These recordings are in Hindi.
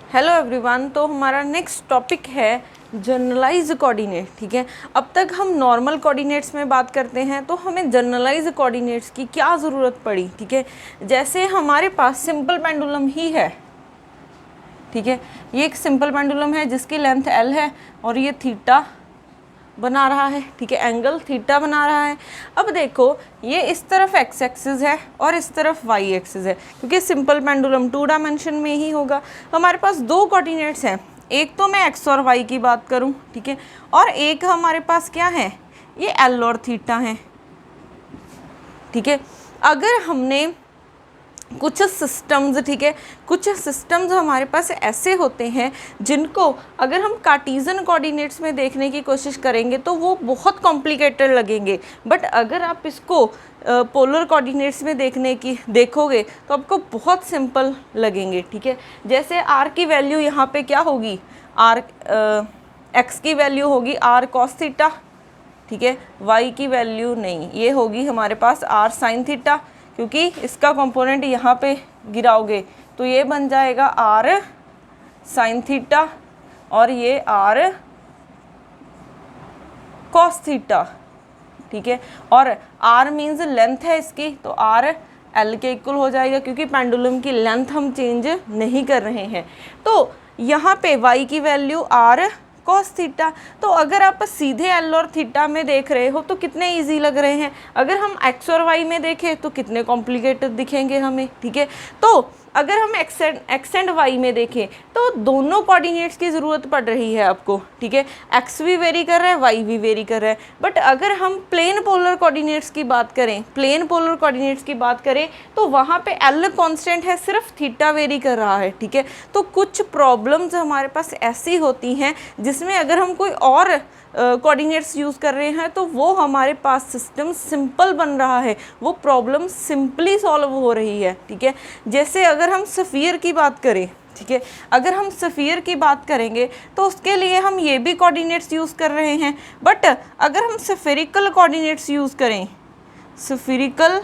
Hello everyone. तो हमारा नेक्स्ट टॉपिक है जनरलाइज कोऑर्डिनेट। ठीक है, अब तक हम नॉर्मल कोऑर्डिनेट्स में बात करते हैं, तो हमें जनरलाइज कोऑर्डिनेट्स की क्या ज़रूरत पड़ी। ठीक है, जैसे हमारे पास सिंपल पेंडुलम ही है। ठीक है, ये एक सिंपल पेंडुलम है जिसकी लेंथ एल है और ये थीटा बना रहा है। ठीक है, एंगल थीटा बना रहा है। अब देखो, ये इस तरफ एक्स एक्सिस है और इस तरफ वाई एक्सिस है, क्योंकि सिंपल पेंडुलम 2 डायमेंशन में ही होगा। हमारे पास दो कोऑर्डिनेट्स हैं, एक तो मैं एक्स और वाई की बात करूं, ठीक है, और एक हमारे पास क्या है, ये एल और थीटा है। ठीक है, अगर हमने कुछ सिस्टम्स, ठीक है, कुछ सिस्टम्स हमारे पास ऐसे होते हैं जिनको अगर हम कार्टीजन कोऑर्डिनेट्स में देखने की कोशिश करेंगे तो वो बहुत कॉम्प्लिकेटेड लगेंगे, बट अगर आप इसको पोलर कोऑर्डिनेट्स में देखोगे तो आपको बहुत सिंपल लगेंगे। ठीक है, जैसे आर की वैल्यू यहाँ पे क्या होगी, आर एक्स की वैल्यू होगी आर कॉस थीटा। ठीक है, वाई की वैल्यू नहीं, ये होगी हमारे पास आर साइन थीटा, क्योंकि इसका कंपोनेंट यहाँ पे गिराओगे तो ये बन जाएगा आर साइन थीटा और ये आर कॉस थीटा। ठीक है, और आर मीन्स लेंथ है इसकी, तो आर एल के इक्वल हो जाएगा, क्योंकि पेंडुलम की लेंथ हम चेंज नहीं कर रहे हैं। तो यहाँ पे वाई की वैल्यू आर कॉस थीटा। तो अगर आप सीधे एल और थीटा में देख रहे हो तो कितने इजी लग रहे हैं, अगर हम एक्स और वाई में देखें तो कितने कॉम्प्लिकेटेड दिखेंगे हमें। ठीक है, तो अगर हम एक्स एंड वाई में देखें तो दोनों कोऑर्डिनेट्स की ज़रूरत पड़ रही है आपको। ठीक है, एक्स भी वेरी कर रहा है, वाई भी वेरी कर रहा है, बट अगर हम प्लेन पोलर कोऑर्डिनेट्स की बात करें, तो वहाँ पे एल कांस्टेंट है, सिर्फ थीटा वेरी कर रहा है। ठीक है, तो कुछ प्रॉब्लम्स हमारे पास ऐसी होती हैं जिसमें अगर हम कोई और कोऑर्डिनेट्स यूज़ कर रहे हैं तो वो हमारे पास सिस्टम सिंपल बन रहा है, वो प्रॉब्लम सिंपली सॉल्व हो रही है। ठीक है, जैसे अगर हम स्फीयर की बात करें, ठीक है, अगर हम स्फीयर की बात करेंगे तो उसके लिए हम ये भी कोऑर्डिनेट्स यूज़ कर रहे हैं, बट अगर हम स्फेरिकल कोऑर्डिनेट्स यूज़ करें, स्फेरिकल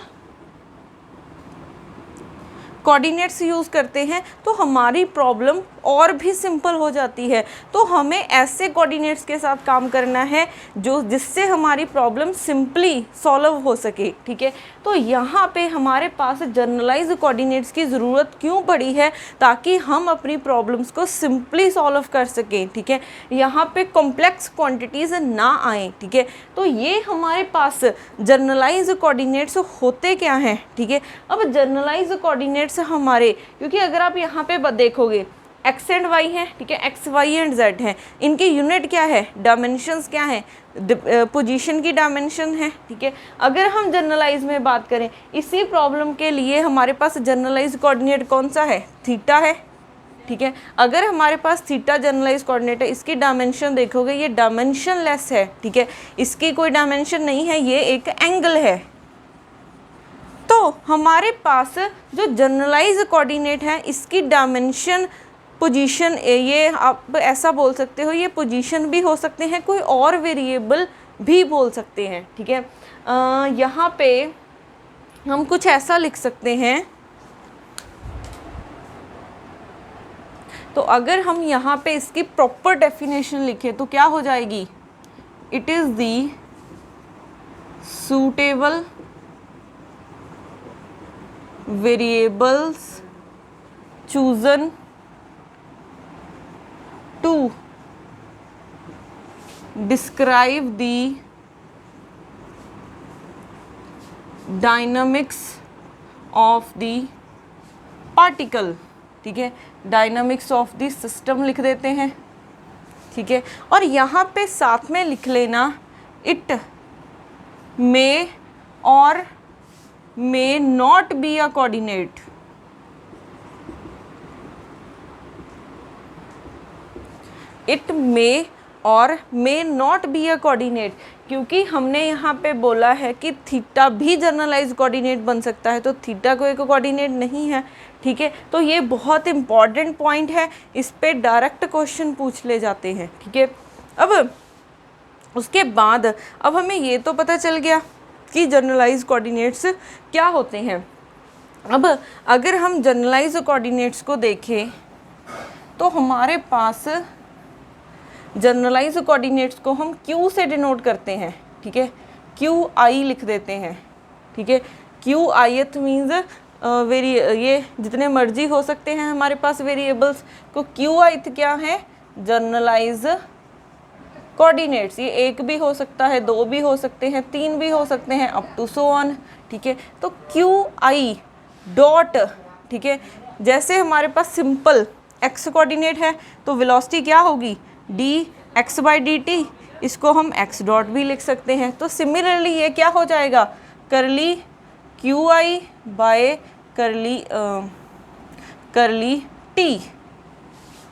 कोऑर्डिनेट्स यूज़ करते हैं तो हमारी प्रॉब्लम और भी सिंपल हो जाती है। तो हमें ऐसे कोऑर्डिनेट्स के साथ काम करना है जिससे हमारी प्रॉब्लम सिंपली सॉल्व हो सके। ठीक है, तो यहाँ पे हमारे पास जनरलाइज कोऑर्डिनेट्स की ज़रूरत क्यों पड़ी है, ताकि हम अपनी प्रॉब्लम्स को सिंपली सॉल्व कर सकें। ठीक है, यहाँ पे कॉम्प्लेक्स क्वांटिटीज़ ना आए। ठीक है, तो ये हमारे पास जनरलाइज कोऑर्डिनेट्स होते क्या हैं। ठीक है, अब जनरलाइज कोऑर्डिनेट्स हमारे, क्योंकि अगर आप यहाँ पे देखोगे एक्स एंड वाई है, ठीक है, एक्स वाई एंड जेड है, इनकी यूनिट क्या है, डायमेंशंस क्या है, पोजीशन की डायमेंशन है। ठीक है, अगर हम जनरलाइज में बात करें, इसी प्रॉब्लम के लिए हमारे पास जनरलाइज कोऑर्डिनेट कौन सा है, थीटा है। ठीक है, अगर हमारे पास थीटा जनरलाइज कोऑर्डिनेट है, इसकी डायमेंशन देखोगे ये डायमेंशन लेस है। ठीक है, इसकी कोई डायमेंशन नहीं है, ये एक एंगल है। तो हमारे पास जो जनरलाइज कोऑर्डिनेट है इसकी डायमेंशन, पोजीशन, ये आप ऐसा बोल सकते हो, ये पोजीशन भी हो सकते हैं, कोई और वेरिएबल भी बोल सकते हैं। ठीक है, यहाँ पे हम कुछ ऐसा लिख सकते हैं, तो अगर हम यहाँ पे इसकी प्रॉपर डेफिनेशन लिखें तो क्या हो जाएगी, it is the suitable variables chosen to describe the dynamics of the particle। ठीक है, डायनामिक्स ऑफ द सिस्टम लिख देते हैं। ठीक है, और यहाँ पे साथ में लिख लेना इट मे और may not be a coordinate। it may और may not be a coordinate, क्योंकि हमने यहाँ पे बोला है कि थीटा भी जनरलाइज कोऑर्डिनेट बन सकता है, तो थीटा कोई कोऑर्डिनेट नहीं है। ठीक है, तो ये बहुत इंपॉर्टेंट पॉइंट है, इस पे डायरेक्ट क्वेश्चन पूछ ले जाते हैं। ठीक है, अब उसके बाद अब हमें ये तो पता चल गया कि जनरलाइज कोऑर्डिनेट्स क्या होते हैं। अब अगर हम जनरलाइज कोऑर्डिनेट्स को देखें तो हमारे पास जनरलाइज कोऑर्डिनेट्स को हम Q से डिनोट करते हैं, ठीक है, QI लिख देते हैं, ठीक है। QIth मीन्स ये जितने मर्जी हो सकते हैं हमारे पास वेरिएबल्स को QIth क्या है, जनरलाइज कोऑर्डिनेट्स। ये एक भी हो सकता है, दो भी हो सकते हैं, तीन भी हो सकते हैं, अप टू सो ऑन, ठीक है। तो QI डॉट, ठीक है, जैसे हमारे पास सिंपल x कोऑर्डिनेट है तो वेलोसिटी क्या होगी, dx/dt, इसको हम x डॉट भी लिख सकते हैं। तो सिमिलरली ये क्या हो जाएगा, करली QI बाय करली t,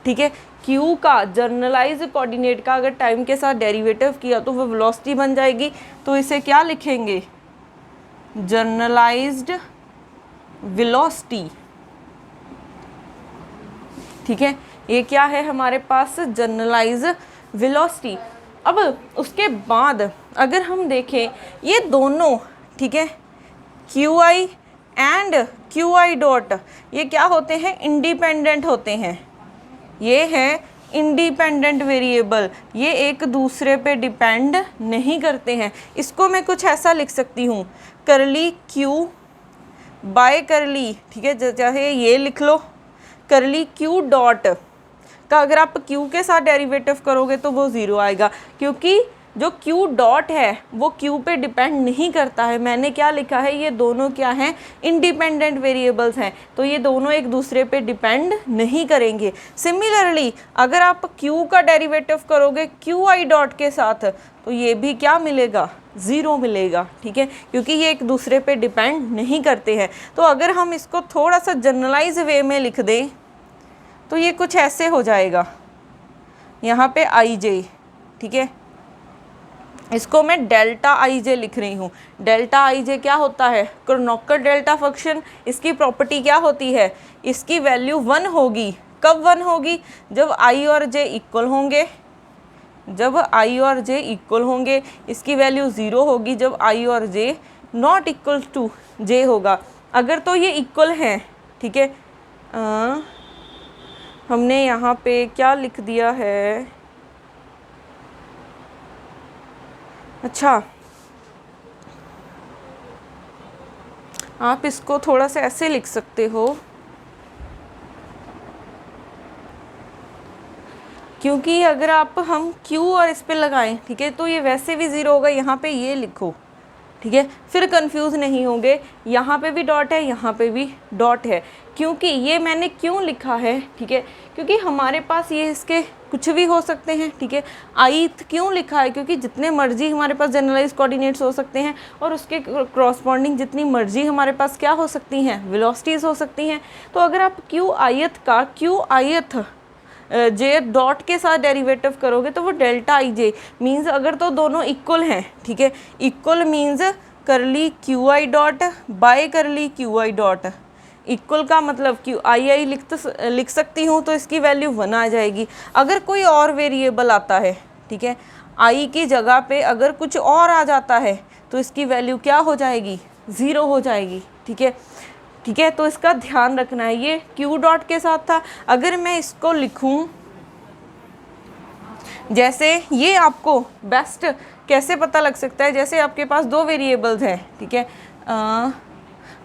ठीक है। Q का जर्नलाइज कोऑर्डिनेट का अगर टाइम के साथ डेरिवेटिव किया तो वो वेलोसिटी बन जाएगी, तो इसे क्या लिखेंगे, जर्नलाइज्ड वेलोसिटी, ठीक है। ये क्या है हमारे पास, जनरलाइज वेलोसिटी। अब उसके बाद अगर हम देखें ये दोनों, ठीक है, QI एंड QI डॉट, ये क्या होते हैं, इंडिपेंडेंट होते हैं। ये है इंडिपेंडेंट वेरिएबल, ये एक दूसरे पे डिपेंड नहीं करते हैं। इसको मैं कुछ ऐसा लिख सकती हूँ, करली Q बाय करली, ठीक है, चाहे ये लिख लो, करली Q डॉट का अगर आप Q के साथ डेरिवेटिव करोगे तो वो ज़ीरो आएगा, क्योंकि जो Q डॉट है वो Q पे डिपेंड नहीं करता है। मैंने क्या लिखा है, ये दोनों क्या हैं, इंडिपेंडेंट वेरिएबल्स हैं, तो ये दोनों एक दूसरे पे डिपेंड नहीं करेंगे। सिमिलरली अगर आप Q का डेरिवेटिव करोगे QI डॉट के साथ तो ये भी क्या मिलेगा, ज़ीरो मिलेगा, ठीक है, क्योंकि ये एक दूसरे पे डिपेंड नहीं करते हैं। तो अगर हम इसको थोड़ा सा जनरलाइज वे में लिख दें तो ये कुछ ऐसे हो जाएगा, यहाँ पे IJ, ठीक है, इसको मैं डेल्टा IJ लिख रही हूँ। डेल्टा IJ क्या होता है, क्रोनोकर डेल्टा फंक्शन, इसकी प्रॉपर्टी क्या होती है, इसकी वैल्यू 1 होगी। कब 1 होगी, जब I और J इक्वल होंगे, जब I और J इक्वल होंगे। इसकी वैल्यू 0 होगी जब I और J not equal to J होगा। अगर तो ये इक्वल हैं, ठीक है, हमने यहाँ पे क्या लिख दिया है, अच्छा आप इसको थोड़ा सा ऐसे लिख सकते हो, क्योंकि अगर आप हम Q और इस पे लगाएं, ठीक है, तो ये वैसे भी ज़ीरो होगा। यहाँ पे ये लिखो, ठीक है, फिर कंफ्यूज नहीं होंगे, यहाँ पे भी डॉट है, यहाँ पे भी डॉट है। क्योंकि ये मैंने क्यों लिखा है, ठीक है, क्योंकि हमारे पास ये इसके कुछ भी हो सकते हैं, ठीक है। ith क्यों लिखा है, क्योंकि जितने मर्जी हमारे पास जनरलाइज कोऑर्डिनेट्स हो सकते हैं और उसके क्रॉसपॉन्डिंग जितनी मर्जी हमारे पास क्या हो सकती हैं, वेलोसिटीज़ हो सकती हैं। तो अगर आप QIth का QIth J डॉट के साथ डेरिवेटिव करोगे तो वो डेल्टा IJ मीन्स, अगर तो दोनों इक्वल हैं, ठीक है, इक्वल मीन्स करली QI dot by curly QI dot. Equal का मतलब QI लिख सकती हूँ तो इसकी वैल्यू 1 आ जाएगी। अगर कोई और वेरिएबल आता है, ठीक है, I की जगह पे अगर कुछ और आ जाता है तो इसकी वैल्यू क्या हो जाएगी, 0 हो जाएगी, ठीक है, ठीक है। तो इसका ध्यान रखना है। ये Q डॉट के साथ था। अगर मैं इसको लिखूं, जैसे ये आपको बेस्ट कैसे पता लग सकता है, जैसे आपके पास दो वेरिएबल्स हैं, ठीक है,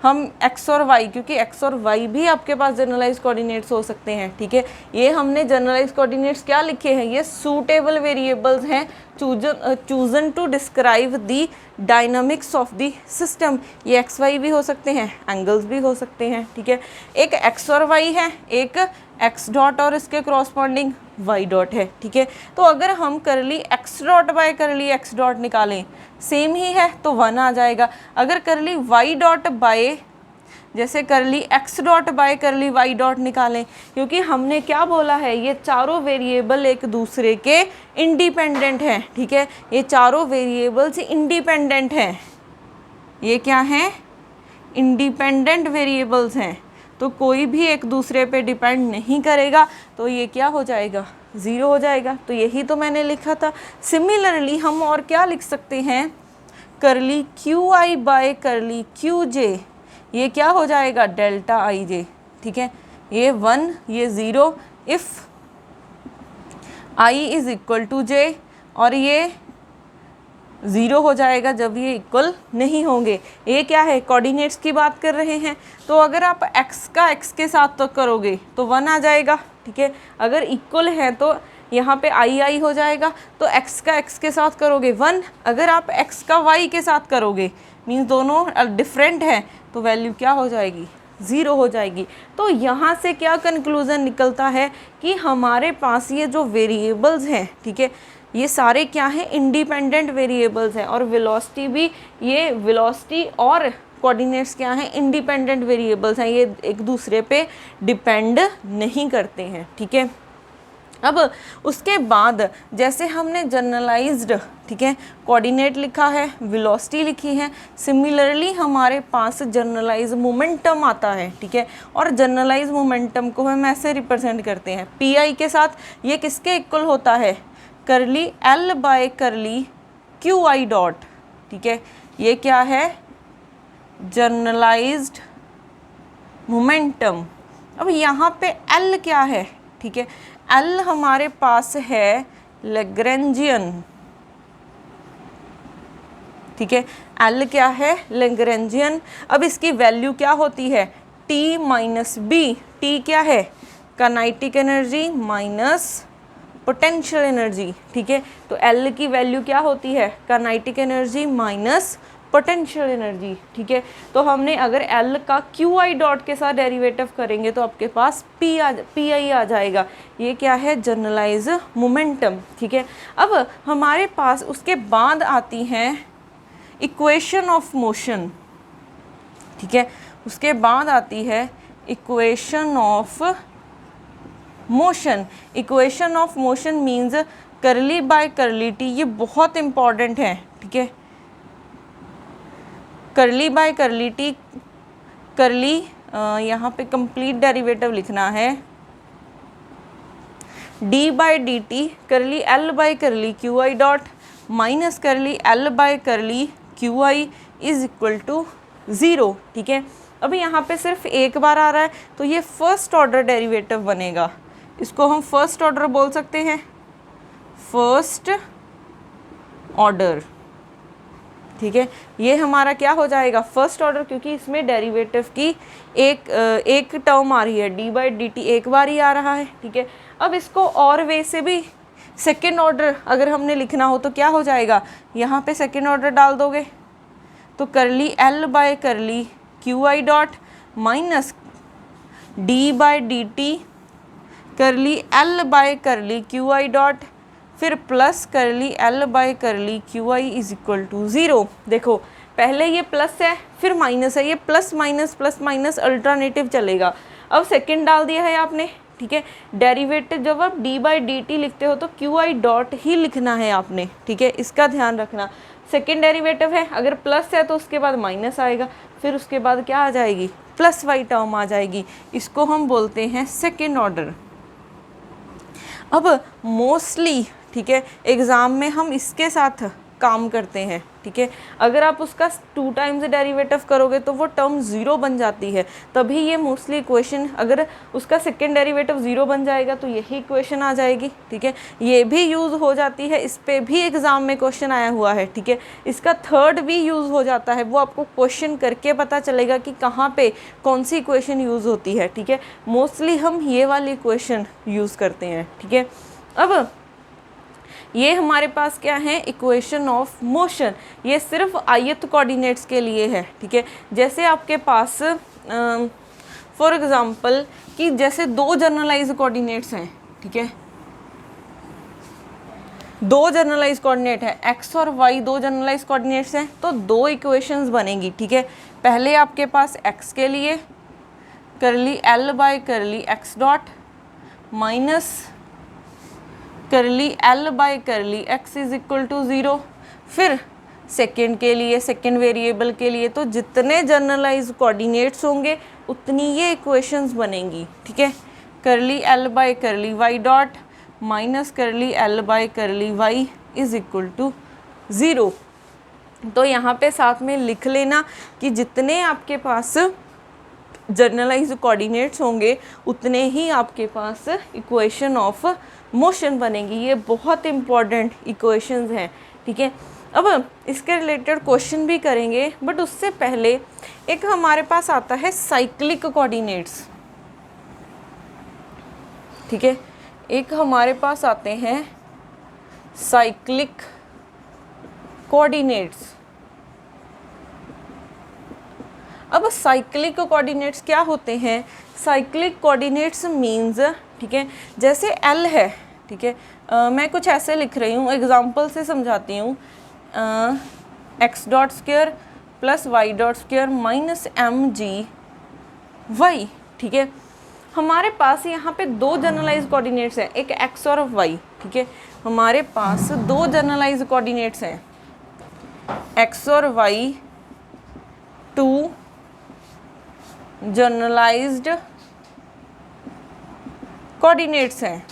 हम x और y, क्योंकि x और y भी आपके पास जनरलाइज कोऑर्डिनेट्स हो सकते हैं, ठीक है। ये हमने जनरलाइज कोऑर्डिनेट्स क्या लिखे हैं, ये सूटेबल वेरिएबल्स हैं chosen to describe the dynamics of the system. ये x y भी हो सकते हैं, एंगल्स भी हो सकते हैं, ठीक है। एक x और y है, एक x डॉट और इसके क्रॉसपॉन्डिंग y डॉट है, ठीक है। तो अगर हम करली x dot by curly x dot निकालें, सेम ही है तो 1 आ जाएगा। अगर करली y डॉट बाय, जैसे करली x डॉट बाय करली y डॉट निकालें, क्योंकि हमने क्या बोला है, ये चारों वेरिएबल एक दूसरे के इंडिपेंडेंट हैं, ठीक है। ये चारों वेरिएबल्स इंडिपेंडेंट हैं, ये क्या हैं, इंडिपेंडेंट वेरिएबल्स हैं, तो कोई भी एक दूसरे पे डिपेंड नहीं करेगा, तो ये क्या हो जाएगा, 0 हो जाएगा। तो यही तो मैंने लिखा था। सिमिलरली हम और क्या लिख सकते हैं, करली QI बाय करली QJ, ये क्या हो जाएगा, डेल्टा IJ, ठीक है। ये 1, ये 0, if i is equal to j, और ये 0 हो जाएगा जब ये इक्वल नहीं होंगे। ये क्या है, कोऑर्डिनेट्स की बात कर रहे हैं, तो अगर आप x का x के साथ तो करोगे तो 1 आ जाएगा, ठीक है। अगर इक्वल है तो यहाँ पे i हो जाएगा, तो x का x के साथ करोगे 1, अगर आप x का y के साथ करोगे मीन्स दोनों डिफरेंट है तो वैल्यू क्या हो जाएगी, 0 हो जाएगी। तो यहाँ से क्या कंक्लूज़न निकलता है कि हमारे पास ये जो वेरिएबल्स हैं, ठीक है, ये सारे क्या हैं, इंडिपेंडेंट वेरिएबल्स हैं, और वेलोसिटी भी, ये वेलोसिटी और कोऑर्डिनेट्स क्या हैं, इंडिपेंडेंट वेरिएबल्स हैं, ये एक दूसरे पे डिपेंड नहीं करते हैं, ठीक है। अब उसके बाद जैसे हमने जनरलाइज्ड, ठीक है, कोऑर्डिनेट लिखा है, वेलोसिटी लिखी है, सिमिलरली हमारे पास जनरलाइज मोमेंटम आता है, ठीक है। और जनरलाइज मोमेंटम को हम ऐसे रिप्रेजेंट करते हैं पी के साथ। ये किसके इक्वल होता है, curly L by curly Q I dot, ठीक है। ये क्या है, जनरलाइज्ड मोमेंटम। अब यहाँ पे एल क्या है, ठीक है, एल हमारे पास है लैग्रेंजियन, ठीक है, एल क्या है, लैग्रेंजियन। अब इसकी वैल्यू क्या होती है, टी माइनस बी, टी क्या है, kinetic energy minus potential energy, ठीक है। तो एल की वैल्यू क्या होती है, kinetic energy minus potential energy, ठीक है। तो हमने अगर एल का क्यू आई डॉट के साथ डेरिवेटिव करेंगे तो आपके पास पी आई आ जाएगा। ये क्या है, जनरलाइज मोमेंटम, ठीक है। अब हमारे पास उसके बाद आती हैं इक्वेशन ऑफ मोशन, ठीक है, उसके बाद आती है equation of motion. Equation of motion means करली बाय करली टी, ये बहुत इंपॉर्टेंट है, ठीक है। करली बाय करली टी, करली यहाँ पे कंप्लीट डेरिवेटिव लिखना है, d by D T curly L by curly Q I dot minus curly L by curly Q I is equal to 0, ठीक है। अभी यहाँ पे सिर्फ एक बार आ रहा है तो ये फर्स्ट ऑर्डर डेरिवेटिव बनेगा, इसको हम फर्स्ट ऑर्डर बोल सकते हैं, फर्स्ट ऑर्डर, ठीक है। ये हमारा क्या हो जाएगा, फर्स्ट ऑर्डर, क्योंकि इसमें डेरिवेटिव की एक टर्म आ रही है, डी बाई डी टी एक बार ही आ रहा है, ठीक है। अब इसको और वे से भी सेकेंड ऑर्डर अगर हमने लिखना हो तो क्या हो जाएगा, यहाँ पे सेकेंड ऑर्डर डाल दोगे तो curly L by curly Q I dot minus D by D T curly L by curly Q I dot, फिर plus curly L by curly Q I is equal to 0। देखो पहले ये प्लस है फिर माइनस है, ये प्लस माइनस अल्टरनेटिव चलेगा। अब सेकंड डाल दिया है आपने, ठीक है। डेरिवेटिव जब आप डी बाई डी टी लिखते हो तो क्यू आई डॉट ही लिखना है आपने, ठीक है, इसका ध्यान रखना। सेकेंड डेरिवेटिव है, अगर प्लस है तो उसके बाद माइनस आएगा, फिर उसके बाद क्या आ जाएगी, प्लस वाई टर्म आ जाएगी, इसको हम बोलते हैं सेकेंड ऑर्डर। अब मोस्टली, ठीक है, एग्ज़ाम में हम इसके साथ काम करते हैं, ठीक है। अगर आप उसका 2 टाइम्स डेरिवेटिव करोगे तो वो टर्म 0 बन जाती है, तभी ये मोस्टली इक्वेशन, अगर उसका सेकेंड डेरिवेटिव 0 बन जाएगा तो यही इक्वेशन आ जाएगी, ठीक है। ये भी यूज़ हो जाती है, इस पे भी एग्ज़ाम में क्वेश्चन आया हुआ है, ठीक है। इसका थर्ड भी यूज़ हो जाता है, वो आपको क्वेश्चन करके पता चलेगा कि कहाँ पे कौन सी इक्वेशन यूज़ होती है, ठीक है। मोस्टली हम ये वाली इक्वेशन यूज़ करते हैं, ठीक है। अब ये हमारे पास क्या है, इक्वेशन ऑफ मोशन, ये सिर्फ आयत कोऑर्डिनेट्स के लिए है, ठीक है। जैसे आपके पास फॉर एग्जांपल कि जैसे 2 जनरलाइज कोऑर्डिनेट्स हैं, ठीक है, 2 जनरलाइज कोऑर्डिनेट है, x और y 2 जनरलाइज कोऑर्डिनेट्स हैं, तो 2 इक्वेशंस बनेगी, ठीक है। पहले आपके पास x के लिए curly l by curly x dot minus curly L by curly x is equal to 0। फिर सेकेंड के लिए, सेकेंड वेरिएबल के लिए, तो जितने जनरलाइज कोऑर्डिनेट्स होंगे उतनी ये इक्वेशंस बनेंगी, ठीक है। Curly L by curly y dot minus curly L by curly y is equal to 0। तो यहाँ पे साथ में लिख लेना कि जितने आपके पास जनरलाइज कोऑर्डिनेट्स होंगे उतने ही आपके पास इक्वेशन ऑफ मोशन बनेगी। ये बहुत इंपॉर्टेंट इक्वेशंस हैं, ठीक है। अब इसके रिलेटेड क्वेश्चन भी करेंगे, बट उससे पहले एक हमारे पास आता है साइक्लिक कोऑर्डिनेट्स, ठीक है। एक हमारे पास आते हैं साइक्लिक कोऑर्डिनेट्स। अब साइक्लिक कोऑर्डिनेट्स क्या होते हैं? साइक्लिक कोऑर्डिनेट्स मींस, ठीक है, जैसे एल है, ठीक है, मैं कुछ ऐसे लिख रही हूँ, एग्जांपल से समझाती हूँ। X dot square plus y dot square minus m g y, ठीक है। हमारे पास यहाँ पे दो जनरलाइज कोऑर्डिनेट्स हैं, एक एक्स और वाई, ठीक है। हमारे पास दो जनरलाइज कोऑर्डिनेट्स हैं, एक्स और वाई, टू जनरलाइज्ड कोऑर्डिनेट्स हैं,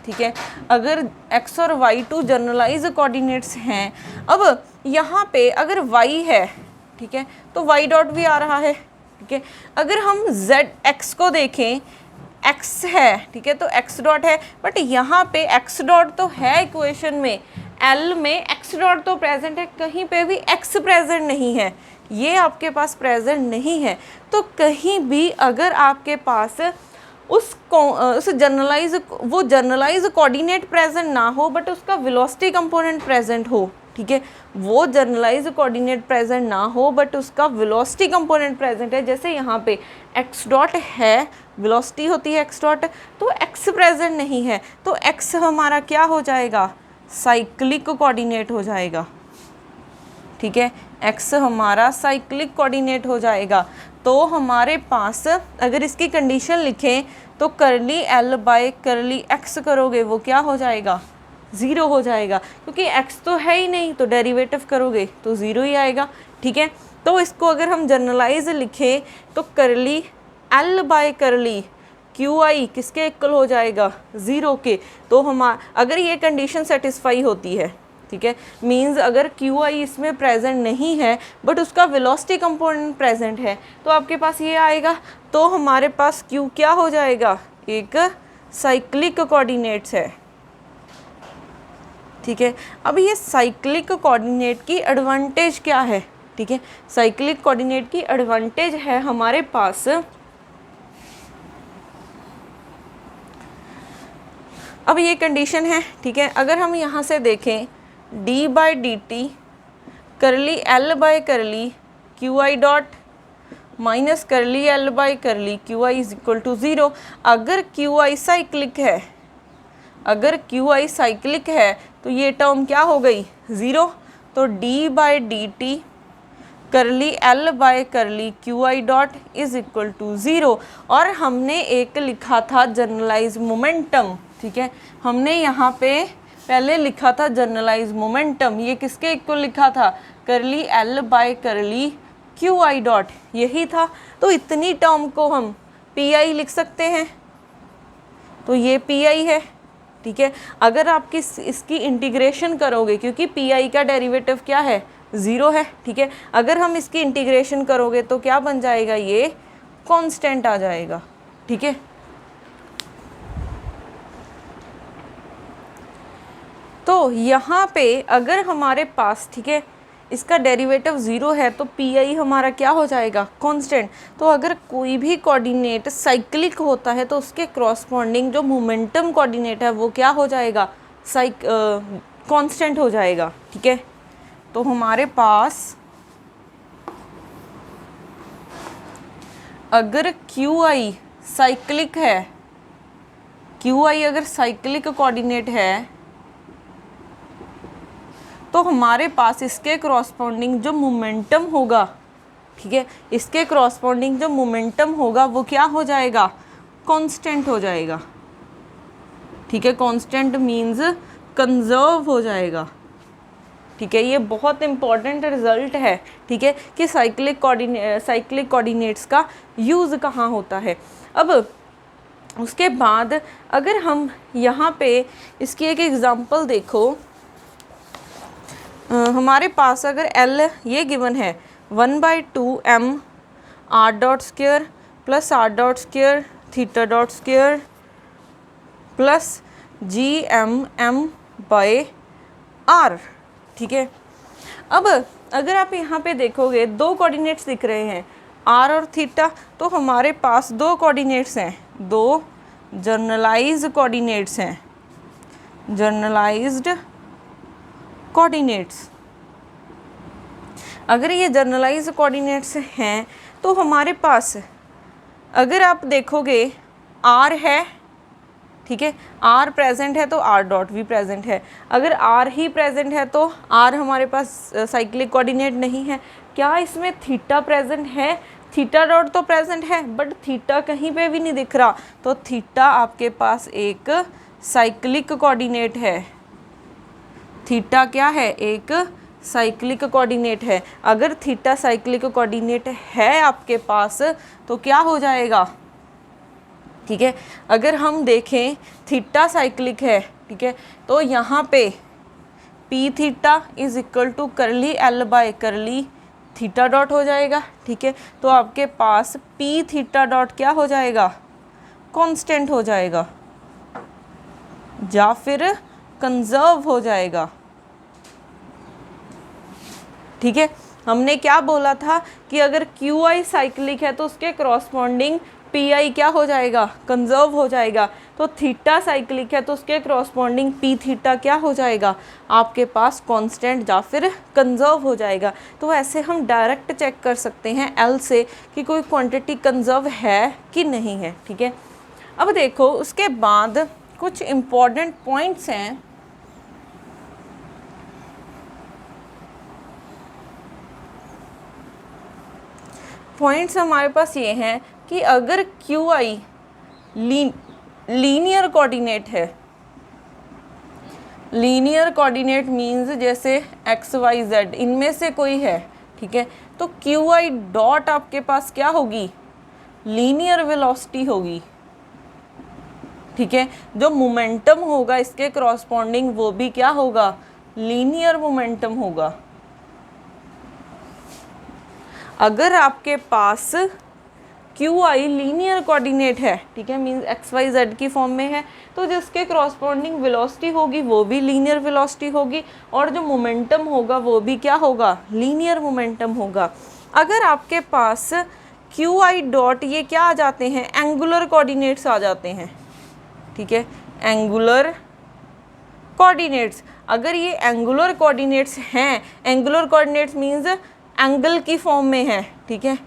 ठीक है। अगर x और y टू जनरलाइज कोऑर्डिनेट्स हैं, अब यहाँ पे अगर y है, ठीक है, तो y डॉट भी आ रहा है, ठीक है। अगर हम x को देखें, x है, ठीक है, तो x डॉट है, बट यहाँ पे x डॉट तो है इक्वेशन में, L में x डॉट तो प्रेजेंट है, कहीं पे भी x प्रेजेंट नहीं है, ये आपके पास प्रेजेंट नहीं है। तो कहीं भी अगर आपके पास उस जनरलाइज कोऑर्डिनेट प्रेजेंट ना हो, बट उसका वेलोसिटी कंपोनेंट प्रेजेंट हो, ठीक है, वो जनरलाइज कोऑर्डिनेट प्रेजेंट ना हो बट उसका वेलोसिटी कंपोनेंट प्रेजेंट है, जैसे यहाँ पे x डॉट है, वेलोसिटी होती है x डॉट, तो x प्रेजेंट नहीं है, तो x हमारा क्या हो जाएगा? साइक्लिक कोऑर्डिनेट हो जाएगा, ठीक है। x हमारा साइक्लिक कोऑर्डिनेट हो जाएगा। तो हमारे पास अगर इसकी कंडीशन लिखें तो करली l बाय करली x करोगे वो क्या हो जाएगा? 0 हो जाएगा, क्योंकि x तो है ही नहीं, तो डेरिवेटिव करोगे तो 0 ही आएगा, ठीक है। तो इसको अगर हम जनरलाइज लिखें तो करली l बाय करली QI किसके इक्वल हो जाएगा? 0 के। तो हम अगर ये कंडीशन सेटिस्फाई होती है, ठीक है, मींस अगर QI इसमें प्रेजेंट नहीं है बट उसका वेलोसिटी कंपोनेंट प्रेजेंट है, तो आपके पास ये आएगा। तो हमारे पास Q क्या हो जाएगा? एक साइक्लिक कोऑर्डिनेट्स है, ठीक है। अब ये साइक्लिक कोऑर्डिनेट की एडवांटेज क्या है? ठीक है, साइक्लिक कोऑर्डिनेट की एडवांटेज है हमारे पास, अब ये कंडीशन है, ठीक है। अगर हम यहाँ से देखें d by D T curly l by curly QI dot minus curly l by curly QI is equal to 0। अगर QI साइक्लिक है, अगर QI साइक्लिक है तो ये टर्म क्या हो गई? 0। तो d by D T curly l by curly QI dot is equal to 0। और हमने एक लिखा था जनरलाइज मोमेंटम, ठीक है, हमने यहाँ पे पहले लिखा था जनरलाइज मोमेंटम, ये किसके इक्वल लिखा था? करली l by curly QI dot, यही था। तो इतनी टर्म को हम PI लिख सकते हैं, तो ये PI है, ठीक है। अगर आप इसकी इंटीग्रेशन करोगे, क्योंकि PI का डेरिवेटिव क्या है? 0 है, ठीक है। अगर हम इसकी इंटीग्रेशन करोगे तो क्या बन जाएगा? ये कांस्टेंट आ जाएगा, ठीक है। तो यहाँ पे अगर हमारे पास, ठीक है, इसका डेरिवेटिव 0 है तो PI हमारा क्या हो जाएगा? कांस्टेंट। तो अगर कोई भी कोऑर्डिनेट साइक्लिक होता है तो उसके क्रॉसपॉन्डिंग जो मोमेंटम कोऑर्डिनेट है वो क्या हो जाएगा? कांस्टेंट हो जाएगा, ठीक है। तो हमारे पास अगर QI साइक्लिक है, QI अगर साइक्लिक कोऑर्डिनेट है तो हमारे पास इसके क्रॉसपॉन्डिंग जो मोमेंटम होगा, ठीक है, इसके क्रॉसपॉन्डिंग जो मोमेंटम होगा वो क्या हो जाएगा? कांस्टेंट हो जाएगा, ठीक है। कांस्टेंट मींस कंजर्व हो जाएगा, ठीक है। ये बहुत इंपॉर्टेंट रिजल्ट है, ठीक है, कि साइक्लिक कोऑर्डिनेट्स का यूज़ कहाँ होता है। अब उसके बाद अगर हम यहाँ पे इसकी एक एग्जांपल देखो, हमारे पास अगर L ये गिवन है 1/2m r dot square plus r dot square theta dot square plus GM/r, ठीक है। अब अगर आप यहाँ पे देखोगे दो कोऑर्डिनेट्स दिख रहे हैं r और थीटा, तो हमारे पास दो कोऑर्डिनेट्स हैं, दो जर्नलाइज्ड कोऑर्डिनेट्स हैं, जर्नलाइज्ड कोऑर्डिनेट्स। अगर ये जर्नलाइज्ड कोऑर्डिनेट्स हैं तो हमारे पास अगर आप देखोगे r है, ठीक है, r प्रेजेंट है तो r डॉट भी प्रेजेंट है। अगर r ही प्रेजेंट है तो r हमारे पास साइक्लिक कोऑर्डिनेट नहीं है। क्या इसमें थीटा प्रेजेंट है? थीटा डॉट तो प्रेजेंट है बट थीटा कहीं पे भी नहीं दिख रहा, तो थीटा आपके पास एक साइक्लिक कोऑर्डिनेट है। थीटा क्या है? एक साइक्लिक कोऑर्डिनेट है। अगर थीटा साइक्लिक कोऑर्डिनेट है आपके पास तो क्या हो जाएगा, ठीक है। अगर हम देखें थीटा साइक्लिक है, ठीक है, तो यहाँ पे P theta is equal to curly L by curly theta dot हो जाएगा, ठीक है। तो आपके पास पी थीटा डॉट क्या हो जाएगा? कांस्टेंट हो जाएगा या फिर कंजर्व हो जाएगा, ठीक है। हमने क्या बोला था कि अगर क्यू आई साइक्लिक है तो उसके करस्पॉन्डिंग पी आई क्या हो जाएगा? कंजर्व हो जाएगा। तो थीटा साइक्लिक है तो उसके करस्पॉन्डिंग पी थीटा क्या हो जाएगा? आपके पास कांस्टेंट या फिर कंजर्व हो जाएगा। तो ऐसे हम डायरेक्ट चेक कर सकते हैं एल से कि कोई क्वांटिटी कंजर्व है कि नहीं है, ठीक है। अब देखो उसके बाद कुछ इम्पॉर्टेंट पॉइंट्स हैं। पॉइंट्स हमारे पास ये हैं कि अगर क्यू आई लीनियर कोऑर्डिनेट है, लीनियर कोऑर्डिनेट मीन्स जैसे एक्स वाई जेड इनमें से कोई है, ठीक है, तो क्यू आई डॉट आपके पास क्या होगी? लीनियर वेलोसिटी होगी, ठीक है। जो मोमेंटम होगा इसके करस्पॉन्डिंग वो भी क्या होगा? लीनियर मोमेंटम होगा। अगर आपके पास क्यू आई लीनियर कोऑर्डिनेट है, ठीक है, मींस एक्स वाई जेड की फॉर्म में है, तो जिसके करस्पॉन्डिंग वेलोसिटी होगी वो भी लीनियर वेलोसिटी होगी और जो मोमेंटम होगा वो भी क्या होगा? लीनियर मोमेंटम होगा। अगर आपके पास क्यू आई डॉट ये क्या आ जाते हैं? एंगुलर कोऑर्डिनेट्स आ जाते हैं, ठीक है, एंगुलर कोऑर्डिनेट्स। अगर ये एंगुलर कोऑर्डिनेट्स हैं, एंगुलर कोऑर्डिनेट्स मींस एंगल की फॉर्म में है, ठीक है,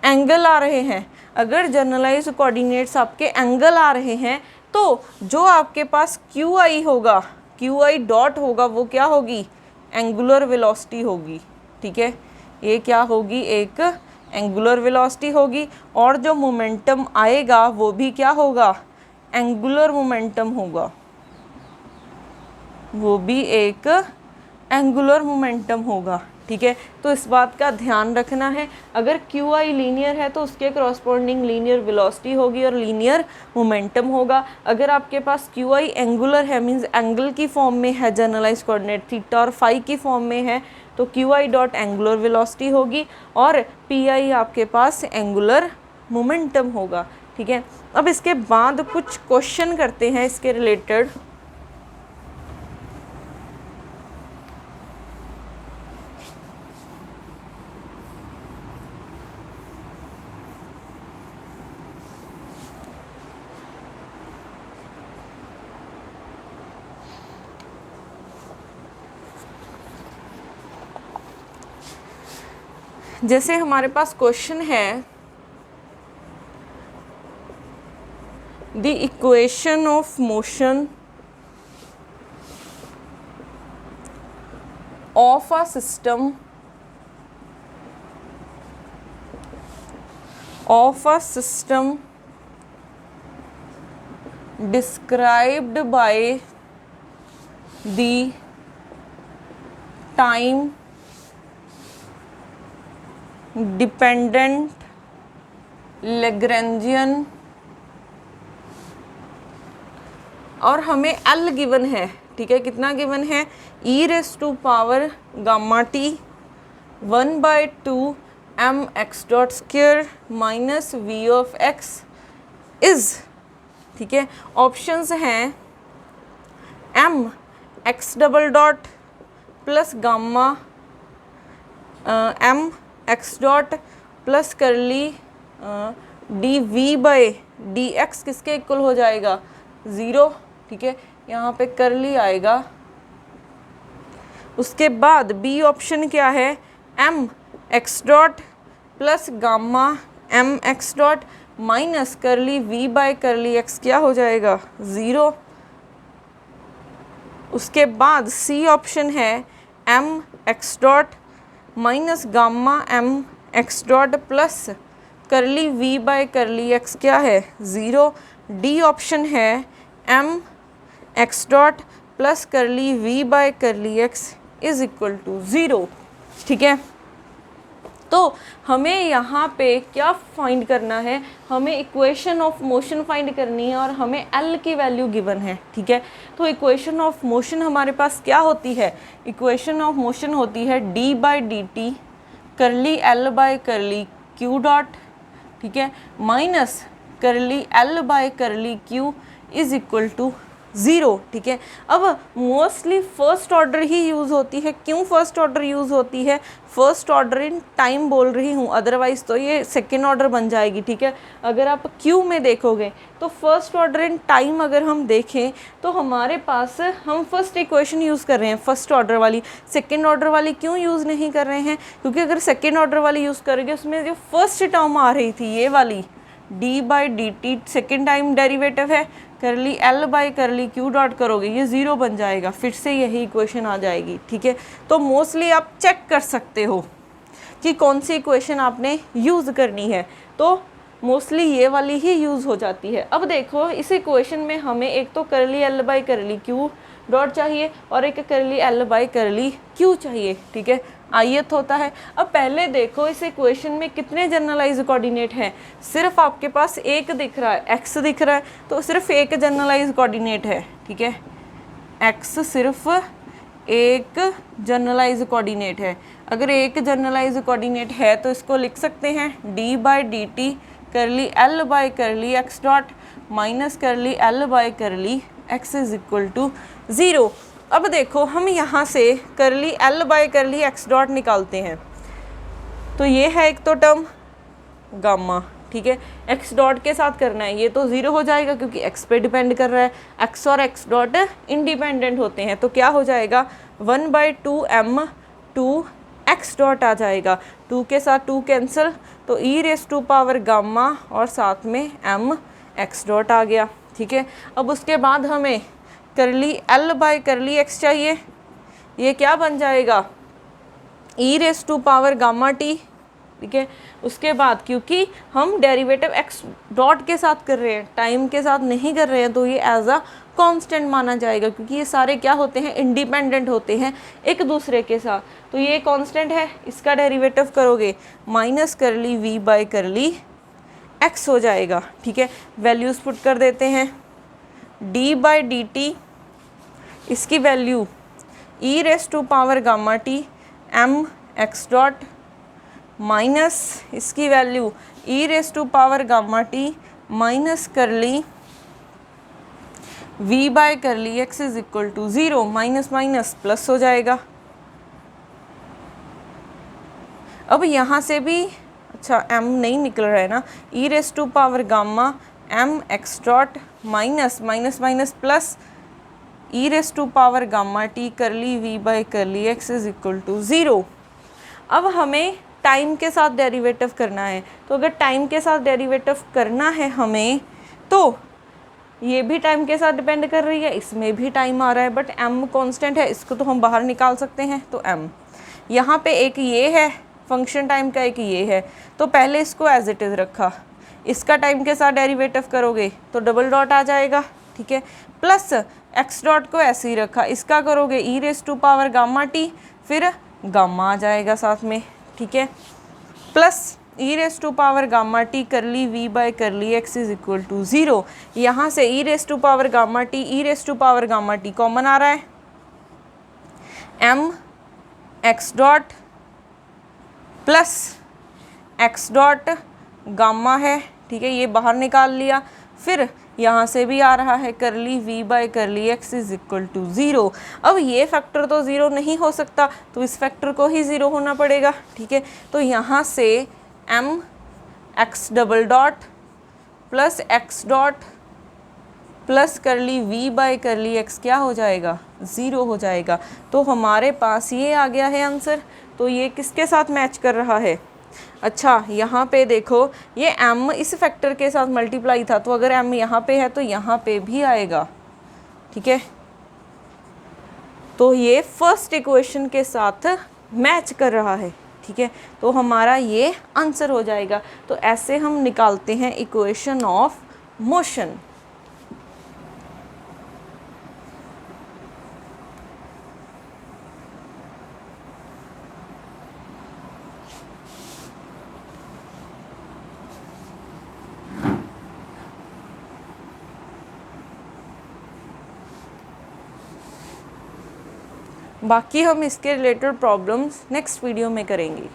एंगल आ रहे हैं। अगर जनरलाइज्ड कोऑर्डिनेट्स आपके एंगल आ रहे हैं तो जो आपके पास क्यू आई होगा, क्यू आई डॉट होगा, वो क्या होगी? एंगुलर वेलोसिटी होगी, ठीक है। ये क्या होगी? एक एंगुलर वेलोसिटी होगी और जो मोमेंटम आएगा वो भी क्या होगा? एंगुलर मोमेंटम होगा, वो भी एक एंगुलर मोमेंटम होगा, ठीक है। तो इस बात का ध्यान रखना है। अगर क्यू आई लीनियर है तो उसके करस्पॉन्डिंग लीनियर वेलोसिटी होगी और लीनियर मोमेंटम होगा। अगर आपके पास क्यू आई एंगुलर है, मींस एंगल की फॉर्म में है, जनरलाइज्ड कोऑर्डिनेट थीटा और फाई की फॉर्म में है, तो Q I dot angular velocity होगी और पी आई आपके पास एंगुलर मोमेंटम होगा, ठीक है। अब इसके बाद कुछ क्वेश्चन करते हैं इसके रिलेटेड। जैसे हमारे पास क्वेश्चन है the equation of motion of a system described by the time dependent Lagrangian, और हमें L गिवन है, ठीक है, कितना गिवन है? e raise to power gamma t 1/2 mx dot square minus v of x is, ठीक है। ऑप्शंस हैं m x double dot plus gamma M x dot plus curly d v by d x किसके इक्वल हो जाएगा 0, ठीक है, यहाँ पे करली आएगा। उसके बाद बी ऑप्शन क्या है, m x dot plus gamma M x dot minus curly v by curly x क्या हो जाएगा 0। उसके बाद सी ऑप्शन है m x dot minus gamma M x dot plus curly v by curly x क्या है 0। डी ऑप्शन है m x dot plus curly v by curly x is equal to 0, ठीक है। तो हमें यहाँ पे क्या फाइंड करना है, हमें इक्वेशन ऑफ मोशन फाइंड करनी है और हमें एल की वैल्यू गिवन है, ठीक है। तो इक्वेशन ऑफ मोशन हमारे पास क्या होती है, इक्वेशन ऑफ मोशन होती है d by D T curly L by curly q dot, ठीक है, minus curly L by curly q is equal to 0, ठीक है। अब मोस्टली फर्स्ट ऑर्डर ही यूज़ होती है। क्यों फर्स्ट ऑर्डर यूज़ होती है, फर्स्ट ऑर्डर इन टाइम बोल रही हूँ, अदरवाइज़ तो ये सेकेंड ऑर्डर बन जाएगी, ठीक है। अगर आप क्यू में देखोगे तो फर्स्ट ऑर्डर इन टाइम अगर हम देखें तो हमारे पास हम फर्स्ट इक्वेशन यूज़ कर रहे हैं फर्स्ट ऑर्डर वाली, सेकेंड ऑर्डर वाली क्यों यूज़ नहीं कर रहे हैं, क्योंकि अगर सेकेंड ऑर्डर वाली यूज़ करेंगे उसमें जो फर्स्ट टर्म आ रही थी ये वाली D by D T second time derivative है, करली एल बाई करली क्यू डॉट करोगे ये 0 बन जाएगा, फिर से यही इक्वेशन आ जाएगी, ठीक है। तो मोस्टली आप चेक कर सकते हो कि कौन सी इक्वेशन आपने यूज़ करनी है, तो मोस्टली ये वाली ही यूज़ हो जाती है। अब देखो इस इक्वेशन में हमें एक तो करली एल बाई करली क्यू डॉट चाहिए और एक करली एल बाई करली क्यू चाहिए, ठीक है, आयत होता है। अब पहले देखो इस इक्वेशन में कितने जनरलाइज कोऑर्डिनेट हैं, सिर्फ आपके पास एक दिख रहा है, एक्स दिख रहा है, तो सिर्फ एक जनरलाइज कोऑर्डिनेट है, ठीक है, एक्स सिर्फ एक जनरलाइज कोऑर्डिनेट है। अगर एक जनरलाइज कोऑर्डिनेट है तो इसको लिख सकते हैं D by D T curly l by curly x dot minus curly l by curly x is equal to 0। अब देखो हम यहाँ से curly l by curly x dot निकालते हैं, तो ये है एक तो टर्म गामा, ठीक है, एक्स डॉट के साथ करना है, ये तो 0 हो जाएगा क्योंकि एक्स पे डिपेंड कर रहा है, एक्स और एक्स डॉट इंडिपेंडेंट होते हैं, तो क्या हो जाएगा 1/2m 2 एक्स डॉट आ जाएगा, 2 के साथ 2 कैंसिल, तो ई रेस टू पावर गामा और साथ में m एक्स डॉट आ गया, ठीक है। अब उसके बाद हमें करली एल बाई करली एक्स चाहिए, ये क्या बन जाएगा E raise to power gamma T, ठीक है। उसके बाद क्योंकि हम डेरिवेटिव एक्स डॉट के साथ कर रहे हैं, टाइम के साथ नहीं कर रहे हैं, तो ये एज अ कांस्टेंट माना जाएगा क्योंकि ये सारे क्या होते हैं, इंडिपेंडेंट होते हैं एक दूसरे के साथ, तो ये कांस्टेंट है, इसका डेरिवेटिव करोगे minus curly we by curly x हो जाएगा, ठीक है। वैल्यूज़ पुट कर देते हैं, डी बाई डी टी इसकी value E raise to power gamma T M x dot minus इसकी value E raise to power gamma T minus curly v by curly x is equal to 0, minus minus plus हो जाएगा। अब यहाँ से भी अच्छा m नहीं निकल रहा है ना, E raise to power gamma M x dot minus minus minus plus E raise to power gamma T curly we by curly x is equal to 0। अब हमें टाइम के साथ डेरिवेटिव करना है, तो अगर टाइम के साथ डेरिवेटिव करना है हमें, तो ये भी टाइम के साथ डिपेंड कर रही है, इसमें भी टाइम आ रहा है, बट m कांस्टेंट है, इसको तो हम बाहर निकाल सकते हैं, तो m यहाँ पे एक ये है फंक्शन टाइम का, एक ये है, तो पहले इसको एज इट इज़ रखा, इसका टाइम के साथ डेरिवेटिव करोगे तो डबल डॉट आ जाएगा, ठीक है, प्लस एक्स डॉट को ऐसे ही रखा, इसका करोगे e raise to power gamma t, फिर गामा आ जाएगा साथ में, ठीक है, plus E raise to power gamma T curly we by curly x is equal to 0। यहाँ से e raise to power gamma t e raise to power gamma t common आ रहा है, m x dot plus x dot gamma है, ठीक है, ये बाहर निकाल लिया, फिर यहाँ से भी आ रहा है curly v by curly x is equal to 0। अब ये फैक्टर तो 0 नहीं हो सकता, तो इस फैक्टर को ही 0 होना पड़ेगा, ठीक है। तो यहाँ से m x double dot plus x dot plus करली v बाय करली x क्या हो जाएगा, 0 हो जाएगा। तो हमारे पास ये आ गया है आंसर। तो ये किसके साथ मैच कर रहा है? अच्छा, यहाँ पे देखो ये m इस फैक्टर के साथ मल्टीप्लाई था, तो अगर m यहाँ पे है तो यहाँ पे भी आएगा, ठीक है। तो ये फर्स्ट इक्वेशन के साथ मैच कर रहा है, ठीक है। तो हमारा ये आंसर हो जाएगा। तो ऐसे हम निकालते हैं इक्वेशन ऑफ मोशन। बाकी हम इसके रिलेटेड प्रॉब्लम्स नेक्स्ट वीडियो में करेंगे।